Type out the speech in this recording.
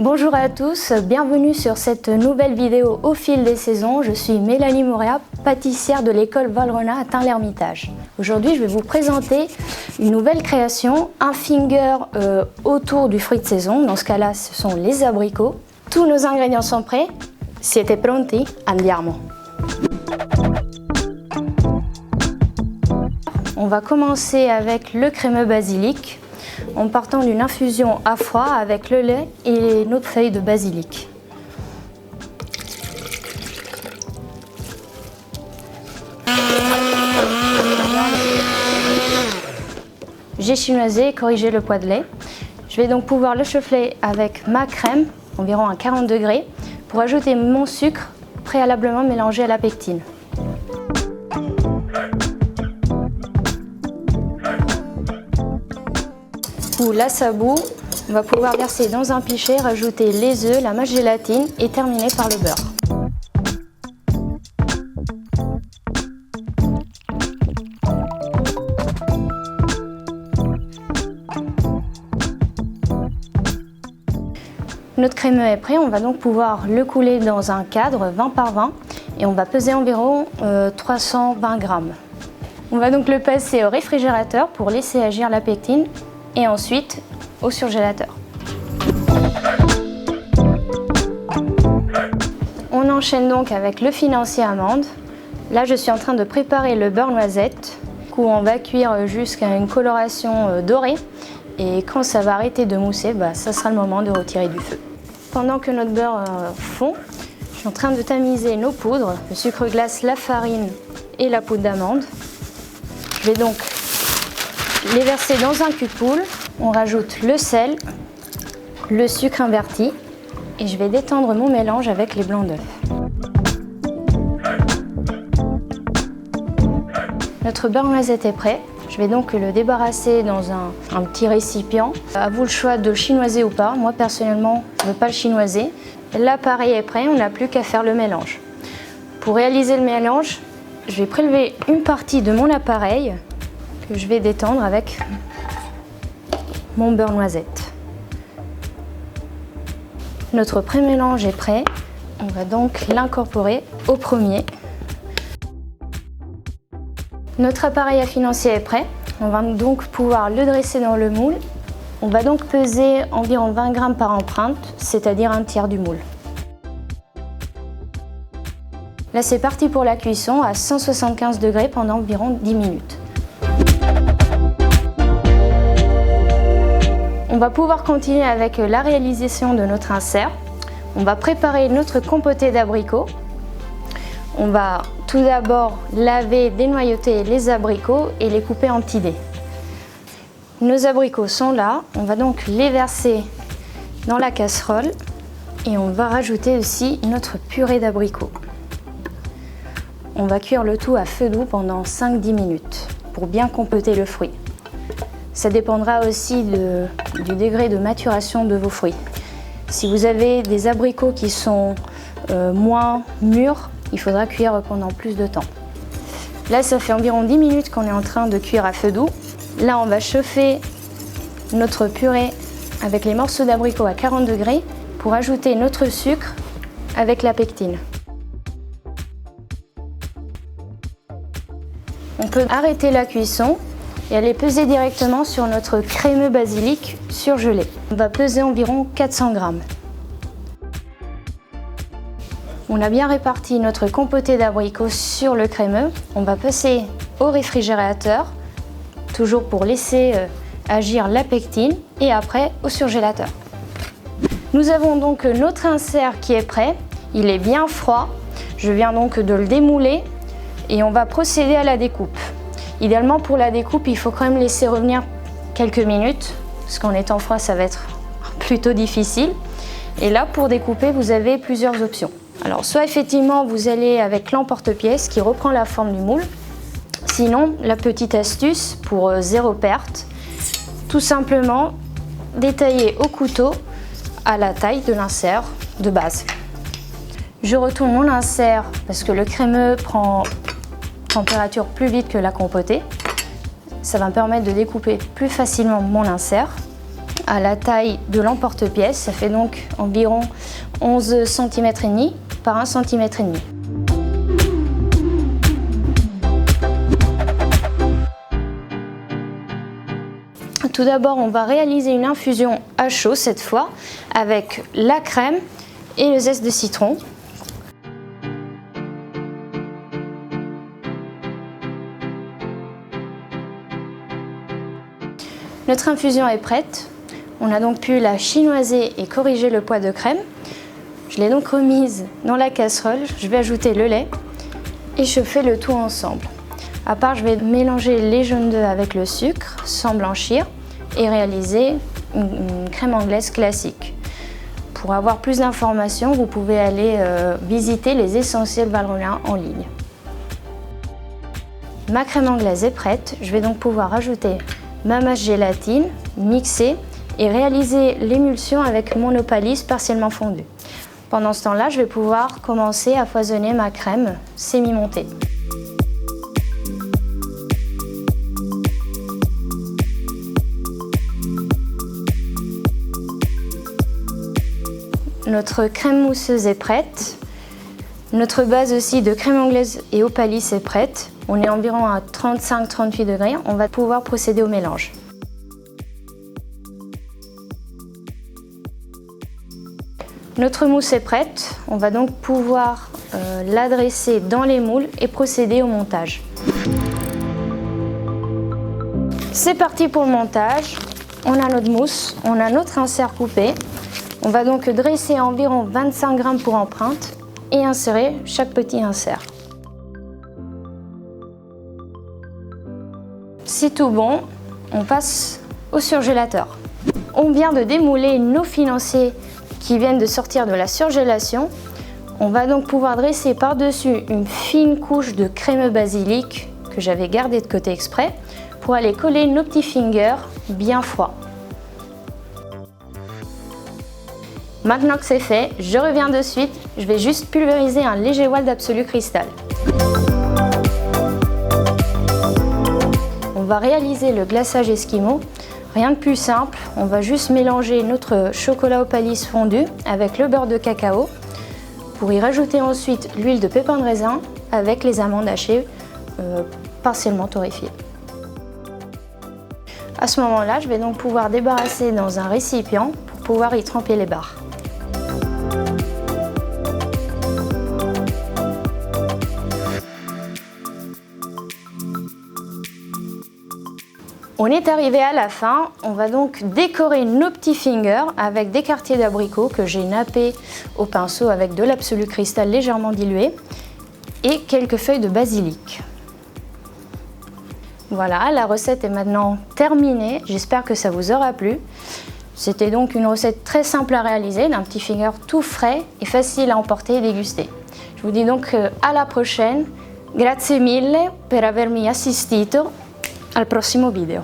Bonjour à tous, bienvenue sur cette nouvelle vidéo au fil des saisons. Je suis Mélanie Morea, pâtissière de l'école Valrhona à Tain-l'Hermitage. Aujourd'hui, je vais vous présenter une nouvelle création, un finger autour du fruit de saison. Dans ce cas-là, ce sont les abricots. Tous nos ingrédients sont prêts. Siete pronti? Andiamo! On va commencer avec le crémeux basilic, en partant d'une infusion à froid avec le lait et notre feuille de basilic. J'ai chinoisé et corrigé le poids de lait. Je vais donc pouvoir le chauffer avec ma crème, environ à 40 degrés, pour ajouter mon sucre préalablement mélangé à la pectine. La sabou, on va pouvoir verser dans un pichet, rajouter les œufs, la mâche gélatine et terminer par le beurre. Notre crémeux est prêt, on va donc pouvoir le couler dans un cadre 20 par 20 et on va peser environ 320 grammes. On va donc le passer au réfrigérateur pour laisser agir la pectine et ensuite au surgélateur. On enchaîne donc avec le financier amande. Là, je suis en train de préparer le beurre noisette où on va cuire jusqu'à une coloration dorée et quand ça va arrêter de mousser, ça sera le moment de retirer du feu. Pendant que notre beurre fond, je suis en train de tamiser nos poudres, le sucre glace, la farine et la poudre d'amande. Je vais donc les verser dans un cul-de-poule, on rajoute le sel, le sucre inverti et je vais détendre mon mélange avec les blancs d'œufs. Notre beurre noisette est prêt, je vais donc le débarrasser dans un petit récipient. À vous le choix de le chinoiser ou pas, moi personnellement je ne veux pas le chinoiser. L'appareil est prêt, on n'a plus qu'à faire le mélange. Pour réaliser le mélange, je vais prélever une partie de mon appareil que je vais détendre avec mon beurre noisette. Notre pré-mélange est prêt, on va donc l'incorporer au premier. Notre appareil à financier est prêt, on va donc pouvoir le dresser dans le moule. On va donc peser environ 20 grammes par empreinte, c'est-à-dire un tiers du moule. Là c'est parti pour la cuisson à 175 degrés pendant environ 10 minutes. On va pouvoir continuer avec la réalisation de notre insert. On va préparer notre compoté d'abricots. On va tout d'abord laver, dénoyauter les abricots et les couper en petits dés. Nos abricots sont là, on va donc les verser dans la casserole et on va rajouter aussi notre purée d'abricots. On va cuire le tout à feu doux pendant 5-10 minutes pour bien compoter le fruit. Ça dépendra aussi du degré de maturation de vos fruits. Si vous avez des abricots qui sont moins mûrs, il faudra cuire pendant plus de temps. Là, ça fait environ 10 minutes qu'on est en train de cuire à feu doux. Là, on va chauffer notre purée avec les morceaux d'abricots à 40 degrés pour ajouter notre sucre avec la pectine. On peut arrêter la cuisson et aller peser directement sur notre crémeux basilic surgelé. On va peser environ 400 grammes. On a bien réparti notre compoté d'abricots sur le crémeux. On va passer au réfrigérateur, toujours pour laisser agir la pectine et après au surgélateur. Nous avons donc notre insert qui est prêt. Il est bien froid. Je viens donc de le démouler et on va procéder à la découpe. Idéalement pour la découpe, il faut quand même laisser revenir quelques minutes parce qu'en étant froid, ça va être plutôt difficile. Et là, pour découper, vous avez plusieurs options. Alors, soit effectivement, vous allez avec l'emporte-pièce qui reprend la forme du moule. Sinon, la petite astuce pour zéro perte, tout simplement détailler au couteau à la taille de l'insert de base. Je retourne mon insert parce que le crémeux prend température plus vite que la compotée. Ça va me permettre de découper plus facilement mon insert. à la taille de l'emporte-pièce. Ça fait donc environ 11 cm et demi par 1 cm et demi. Tout d'abord, on va réaliser une infusion à chaud cette fois avec la crème et le zeste de citron. Notre infusion est prête. On a donc pu la chinoiser et corriger le poids de crème. Je l'ai donc remise dans la casserole. Je vais ajouter le lait et je fais le tout ensemble. À part, je vais mélanger les jaunes d'œufs avec le sucre sans blanchir et réaliser une crème anglaise classique. Pour avoir plus d'informations, vous pouvez aller visiter les Essentiels Valrhona en ligne. Ma crème anglaise est prête. Je vais donc pouvoir ajouter ma masse gélatine, mixer et réaliser l'émulsion avec mon opalis partiellement fondu. Pendant ce temps-là, je vais pouvoir commencer à foisonner ma crème semi-montée. Notre crème mousseuse est prête. Notre base aussi de crème anglaise et opalis est prête. On est environ à 35-38 degrés. On va pouvoir procéder au mélange. Notre mousse est prête. On va donc pouvoir l'adresser dans les moules et procéder au montage. C'est parti pour le montage. On a notre mousse, on a notre insert coupé. On va donc dresser environ 25 grammes pour empreinte et insérer chaque petit insert. C'est tout bon, on passe au surgélateur. On vient de démouler nos financiers qui viennent de sortir de la surgélation. On va donc pouvoir dresser par-dessus une fine couche de crémeux basilic que j'avais gardé de côté exprès pour aller coller nos petits fingers bien froids. Maintenant que c'est fait, je reviens de suite. Je vais juste pulvériser un léger voile d'Absolu Cristal. On va réaliser le glaçage Esquimau. Rien de plus simple, on va juste mélanger notre chocolat opalis fondu avec le beurre de cacao pour y rajouter ensuite l'huile de pépins de raisin avec les amandes hachées partiellement torréfiées. À ce moment-là, je vais donc pouvoir débarrasser dans un récipient pour pouvoir y tremper les barres. On est arrivé à la fin, on va donc décorer nos petits fingers avec des quartiers d'abricot que j'ai nappés au pinceau avec de l'Absolu Cristal légèrement dilué et quelques feuilles de basilic. Voilà, la recette est maintenant terminée, j'espère que ça vous aura plu. C'était donc une recette très simple à réaliser, d'un petit finger tout frais et facile à emporter et déguster. Je vous dis donc à la prochaine, grazie mille per avermi assistito. Al prossimo video.